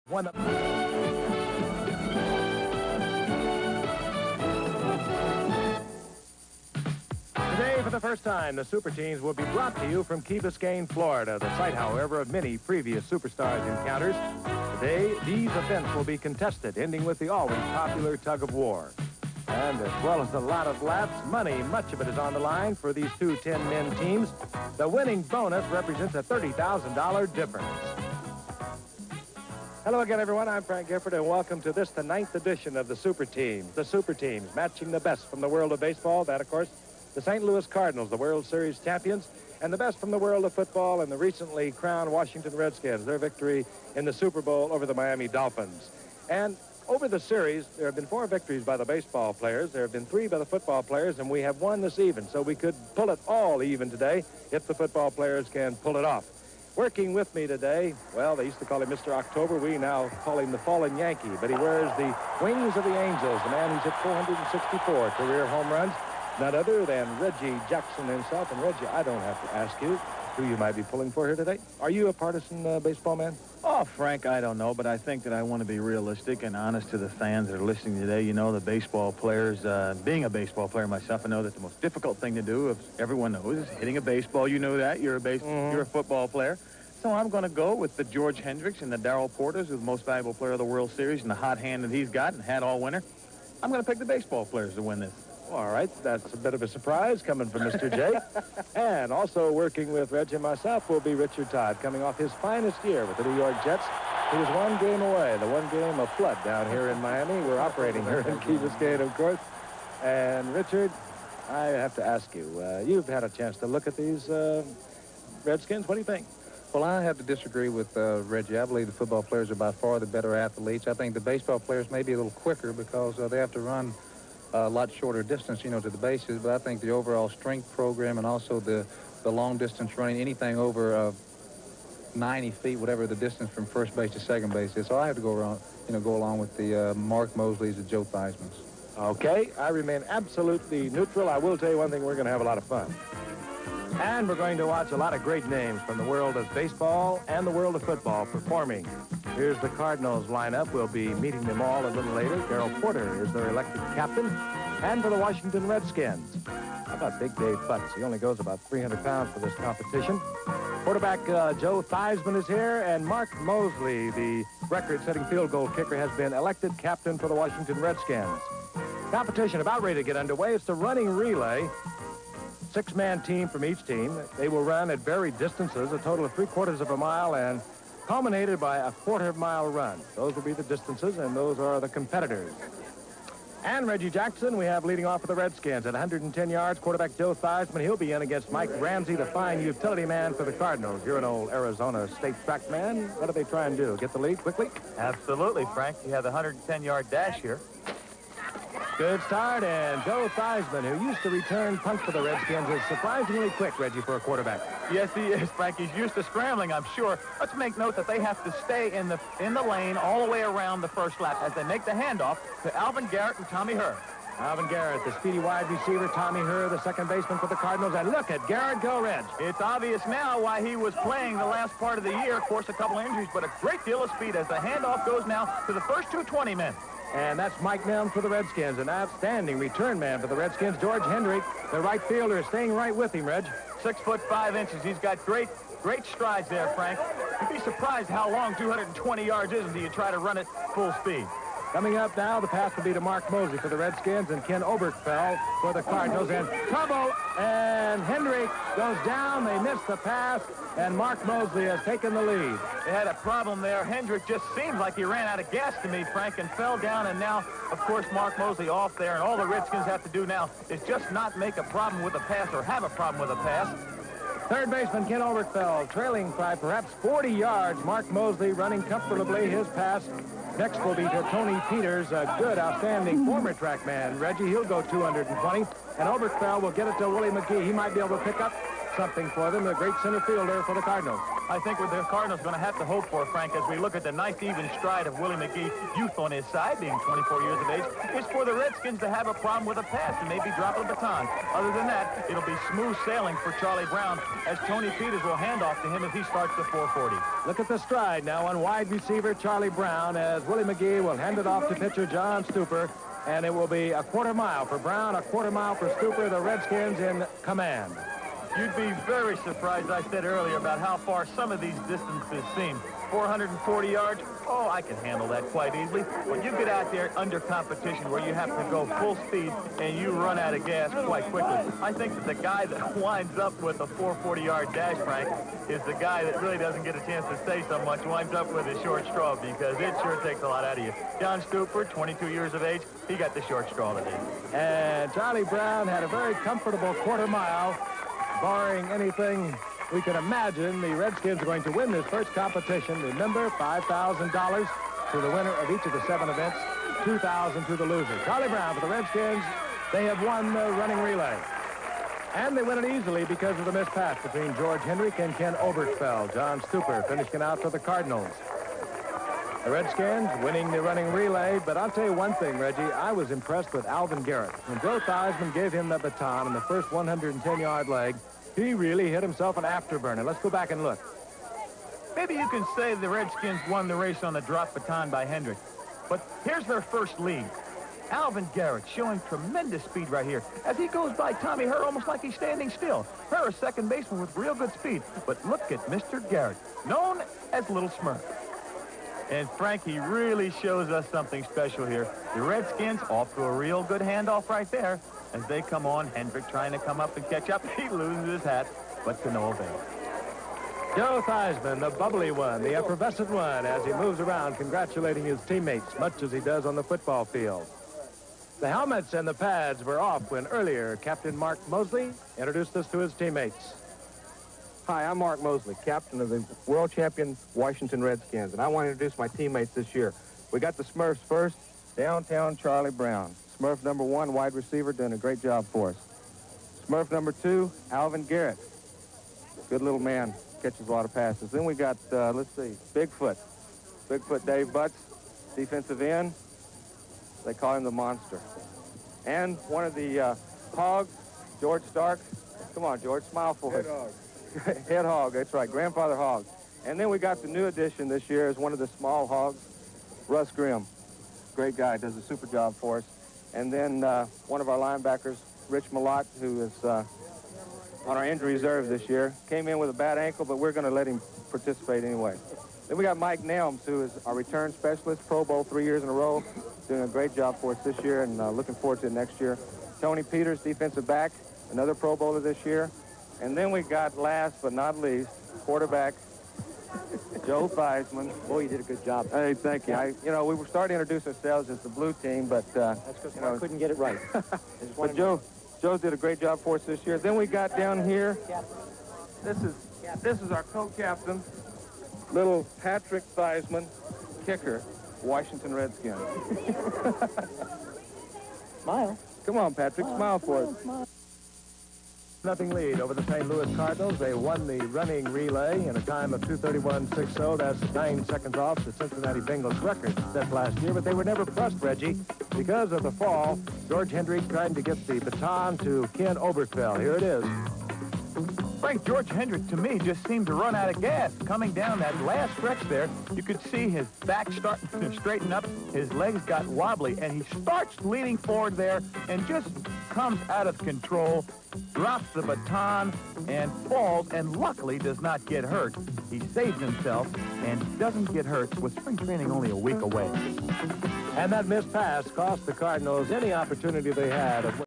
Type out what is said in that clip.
One. Today, for the first time, the Super Teams will be brought to you from Key Biscayne, Florida, the site, however, of many previous Superstars encounters. Today, these events will be contested, ending with the always popular tug of war. And as well as a lot of laughs, money, much of it is on the line for these two 10-men teams. The winning bonus represents a $30,000 difference. Hello again, everyone. I'm Frank Gifford, and welcome to this, the 9th edition of the Super Teams. The Super Teams, matching the best from the world of baseball. That, of course, the St. Louis Cardinals, the World Series champions, and the best from the world of football and the recently crowned Washington Redskins, their victory in the Super Bowl over the Miami Dolphins. And over the series, there have been 4 victories by the baseball players. There have been 3 by the football players, and we have 1 this even. So we could pull it all even today if the football players can pull it off. Working with me today, well, they used to call him Mr. October. We now call him the Fallen Yankee, but he wears the wings of the Angels, the man who's hit 464 career home runs, none other than Reggie Jackson himself. And Reggie, I don't have to ask you who you might be pulling for here today. Are you a partisan baseball man? Oh, Frank, I don't know, but I think that I want to be realistic and honest to the fans that are listening today. You know, the baseball players, being a baseball player myself, I know that the most difficult thing to do, if everyone knows, is hitting a baseball. You know that. You're a football player. So I'm going to go with the George Hendricks and the Darrell Porters, who's the most valuable player of the World Series and the hot hand that he's got and had all winter. I'm going to pick the baseball players to win this. All right, that's a bit of a surprise coming from Mr. J. And also working with Reggie and myself will be Richard Todd, coming off his finest year with the New York Jets. He was 1 game away, the 1 game of flood down here in Miami. We're operating here in Key Biscayne, of course. And Richard, I have to ask you, you've had a chance to look at these Redskins. What do you think? Well, I have to disagree with Reggie. I believe the football players are by far the better athletes. I think the baseball players may be a little quicker because they have to run a lot shorter distance, you know, to the bases. But I think the overall strength program and also the long distance running, anything over 90 feet, whatever the distance from first base to second base is. So I have to go around, go along with the Mark Moseleys and Joe THEISMANNs. Okay, I remain absolutely neutral. I will tell you one thing, we're going to have a lot of fun. And we're going to watch a lot of great names from the world of baseball and the world of football performing. Here's the Cardinals lineup. We'll be meeting them all a little later. Darrell Porter is their elected captain. And for the Washington Redskins, how about Big Dave Butts? He only goes about 300 pounds for this competition. Quarterback Joe THEISMANN is here, and Mark Moseley, the record-setting field goal kicker, has been elected captain for the Washington Redskins. Competition about ready to get underway. It's the running relay. 6-man team from each team. They will run at varied distances, a total of 3/4 of a mile, and culminated by a 1/4 mile run. Those will be the distances, and those are the competitors. And Reggie Jackson, we have leading off for the Redskins at 110 yards. Quarterback Joe THEISMANN, he'll be in against Mike Ramsey, the fine utility man for the Cardinals. You're an old Arizona State track man. What do they try and do? Get the lead quickly? Absolutely, Frank. You have the 110-yard dash here. Good start, and Joe THEISMANN, who used to return punts for the Redskins, is surprisingly quick, Reggie, for a quarterback. Yes, he is, Frank. He's used to scrambling, I'm sure. Let's make note that they have to stay in the lane all the way around the first lap as they make the handoff to Alvin Garrett and Tommy HERR. Alvin Garrett, the speedy wide receiver, Tommy HERR, the second baseman for the Cardinals, and look at Garrett go, Reg. It's obvious now why he was playing the last part of the year. Of course, a couple of injuries, but a great deal of speed as the handoff goes now to the first 220 men. And that's Mike NELMS for the Redskins, an outstanding return man for the Redskins. George Hendrick, the right fielder, is staying right with him, Reg. 6'5". He's got great strides there, Frank. You'd be surprised how long 220 yards is until you try to run it full speed. Coming up now, the pass will be to Mark Moseley for the Redskins and Ken Oberkfell for the Cardinals. And trouble, and Hendrick goes down. They miss the pass, and Mark Moseley has taken the lead. They had a problem there. Hendrick just seemed like he ran out of gas to me, Frank, and fell down. And now, of course, Mark Moseley off there. And all the Redskins have to do now is just not make a problem with a pass or have a problem with a pass. Third baseman Ken Oberkfell trailing by perhaps 40 yards. Mark Moseley running comfortably his pass. Next will be to Tony Peters, a good, outstanding former track man. Reggie, he'll go 220. And Oberkfell will get it to Willie McGee. He might be able to pick up something for them, the great center fielder for the Cardinals. I think what the Cardinals going to have to hope for, Frank, as we look at the nice even stride of Willie McGee, youth on his side, being 24 years of age, is for the Redskins to have a problem with a pass and maybe drop a baton. Other than that, it'll be smooth sailing for Charlie Brown as Tony Peters will hand off to him as he starts the 440. Look at the stride now on wide receiver Charlie Brown as Willie McGee will hand it off to pitcher John Stuper, and it will be a quarter mile for Brown, a quarter mile for Stuper, the Redskins in command. You'd be very surprised, I said earlier, about how far some of these distances seem. 440 yards, oh, I can handle that quite easily. When you get out there under competition where you have to go full speed and you run out of gas quite quickly, I think that the guy that winds up with a 440-yard dash, Frank, is the guy that really doesn't get a chance to say so much, winds up with a short straw, because it sure takes a lot out of you. John Stuper, 22 years of age, he got the short straw today. And Charlie Brown had a very comfortable quarter mile. Barring anything we can imagine, the Redskins are going to win this first competition. Remember, $5,000 to the winner of each of the 7 events, $2,000 to the loser. Charlie Brown for the Redskins. They have won the running relay. And they win it easily because of the missed pass between George Hendrick and Ken Oberkfell. John Stuper finishing out for the Cardinals. The Redskins winning the running relay, but I'll tell you one thing, Reggie. I was impressed with Alvin Garrett. When Joe Theismann gave him the baton in the first 110-yard leg, he really hit himself an afterburner. Let's go back and look. Maybe you can say the Redskins won the race on the drop baton by Hendrick, but here's their first lead. Alvin Garrett showing tremendous speed right here as he goes by Tommy HERR almost like he's standing still. HERR, a second baseman with real good speed, but look at Mr. Garrett, known as Little Smirk. And Frank, he really shows us something special here. The Redskins off to a real good handoff right there. As they come on, Hendrick trying to come up and catch up. He loses his hat, but to no avail. Joe Theismann, the bubbly one, the effervescent one, as he moves around congratulating his teammates, much as he does on the football field. The helmets and the pads were off when earlier Captain Mark Moseley introduced us to his teammates. Hi, I'm Mark Moseley, captain of the world champion Washington Redskins, and I want to introduce my teammates this year. We got the Smurfs first, downtown Charlie Brown. Smurf number 1, wide receiver, doing a great job for us. Smurf number 2, Alvin Garrett. Good little man, catches a lot of passes. Then we got, let's see, Bigfoot. Bigfoot Dave Butts, defensive end. They call him the Monster. And one of the hogs, George Stark. Come on, George, smile for us. Head hog, that's right, Grandfather Hog. And then we got the new addition this year as one of the small hogs, Russ Grimm. Great guy, does a super job for us. And then one of our linebackers, Rich Malott, who is on our injury reserve this year, came in with a bad ankle, but we're going to let him participate anyway. Then we got Mike NELMS, who is our return specialist, Pro Bowl 3 years in a row, doing a great job for us this year and looking forward to it next year. Tony Peters, defensive back, another Pro Bowler this year. And then we got, last but not least, quarterback Joe Theismann. Boy, you did a good job. Hey, thank you. We were starting to introduce ourselves as the blue team, but That's because I couldn't get it right. but Joe did a great job for us this year. Then we got down here. This is our co-captain, little Patrick Theismann, kicker, Washington Redskins. Smile. Come on, Patrick, smile for us. Nothing lead over the St. Louis Cardinals. They won the running relay in a time of 2:31.60. That's 9 seconds off the Cincinnati Bengals record set last year, but they were never pressed, Reggie. Because of the fall, George Hendrick tried to get the baton to Ken Oberkfell. Here it is. Frank, George Hendrick, to me, just seemed to run out of gas. Coming down that last stretch there, you could see his back starting to straighten up. His legs got wobbly, and he starts leaning forward there and just comes out of control, drops the baton, and falls, and luckily does not get hurt. He saves himself and doesn't get hurt with spring training only a week away. And that missed pass cost the Cardinals any opportunity they had of